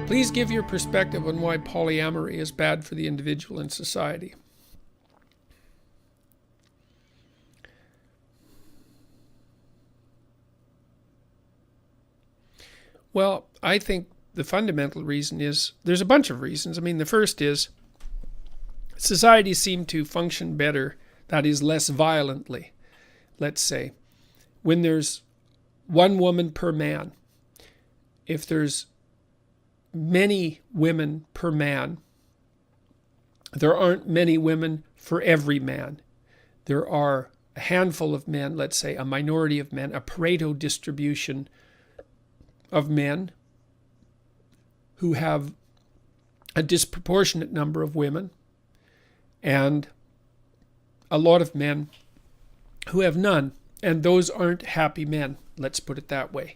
Please give your perspective on why polyamory is bad for the individual and society. Well, I think the fundamental reason is, there's a bunch of reasons. I mean, the first is societies seem to function better, that is, less violently. Let's say, when there's one woman per man, if there's many women per man, there aren't many women for every man. There are a handful of men, let's say a minority of men, a Pareto distribution of men who have a disproportionate number of women, and a lot of men who have none. And those aren't happy men, let's put it that way.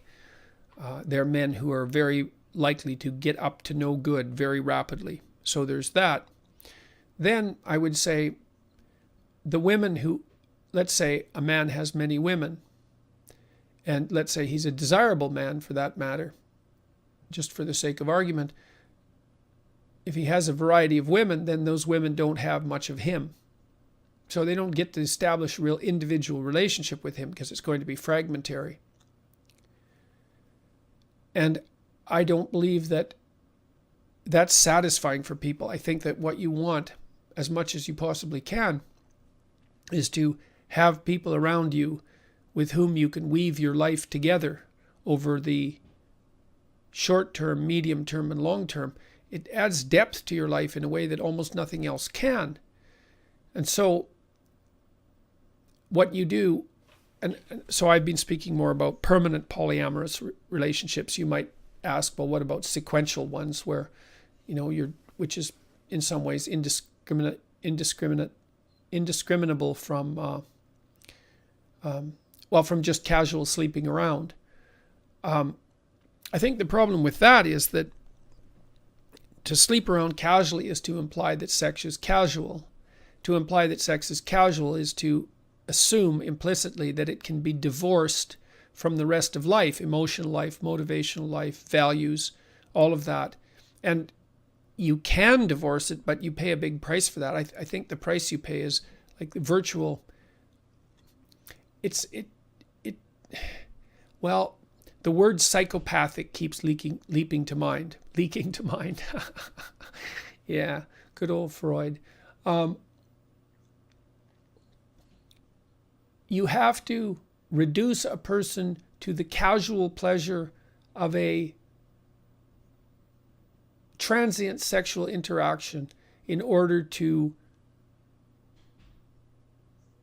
They're men who are very likely to get up to no good very rapidly. So there's that. Then I would say the women who, let's say a man has many women, and let's say he's a desirable man for that matter, just for the sake of argument, if he has a variety of women, then those women don't have much of him. So they don't get to establish a real individual relationship with him because it's going to be fragmentary. And I don't believe that that's satisfying for people. I think that what you want, as much as you possibly can, is to have people around you with whom you can weave your life together over the short term, medium term, and long term. It adds depth to your life in a way that almost nothing else can. And so what you do, and so I've been speaking more about permanent polyamorous relationships. You might ask, well, what about sequential ones where, which is in some ways indiscriminable from, from just casual sleeping around. I think the problem with that is that to sleep around casually is to imply that sex is casual. To imply that sex is casual is to assume implicitly that it can be divorced from the rest of life, emotional life, motivational life, values, all of that. And you can divorce it, but you pay a big price for that. I think the price you pay is like the virtual. The word psychopathic keeps leaping to mind. Yeah, good old Freud. You have to reduce a person to the casual pleasure of a transient sexual interaction in order to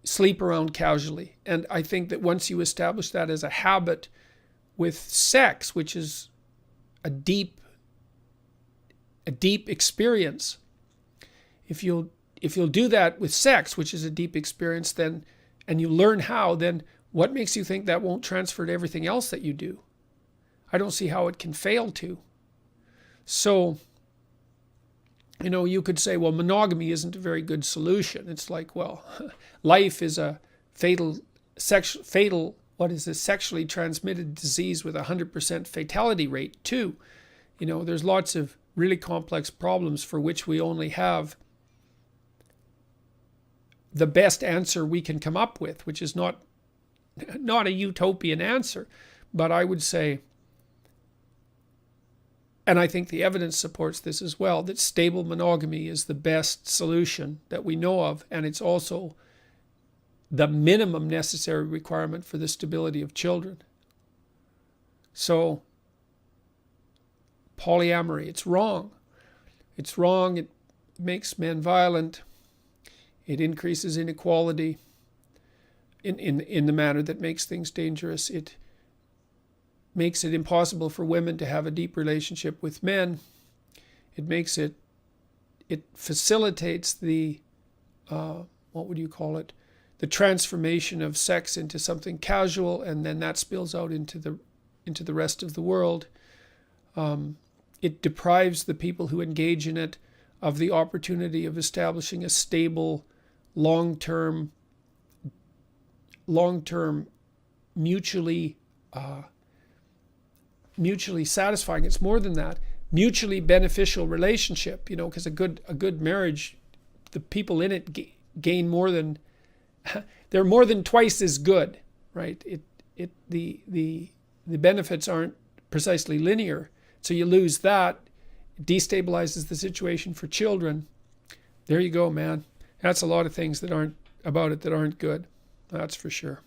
sleep around casually. And I think that once you establish that as a habit with sex, which is a deep experience, if you'll do that with sex, which is a deep experience, then, and you learn how, then what makes you think that won't transfer to everything else that you do? I don't see how it can fail to. So, you could say, well, monogamy isn't a very good solution. It's like, well, life is a sexually transmitted disease with a 100% fatality rate too. There's lots of really complex problems for which we only have the best answer we can come up with, which is not a utopian answer, but I would say, and I think the evidence supports this as well, that stable monogamy is the best solution that we know of, and it's also the minimum necessary requirement for the stability of children. So, polyamory, it's wrong. It's wrong. It makes men violent. It increases inequality in the manner that makes things dangerous. It makes it impossible for women to have a deep relationship with men. It facilitates the, the transformation of sex into something casual, and then that spills out into the rest of the world. It deprives the people who engage in it of the opportunity of establishing a stable, long-term mutually satisfying. It's more than that. Mutually beneficial relationship, because a good marriage, the people in it gain more than, they're more than twice as good, right? The benefits aren't precisely linear. So you lose that, it destabilizes the situation for children. There you go, man. That's a lot of things that aren't good. That's for sure.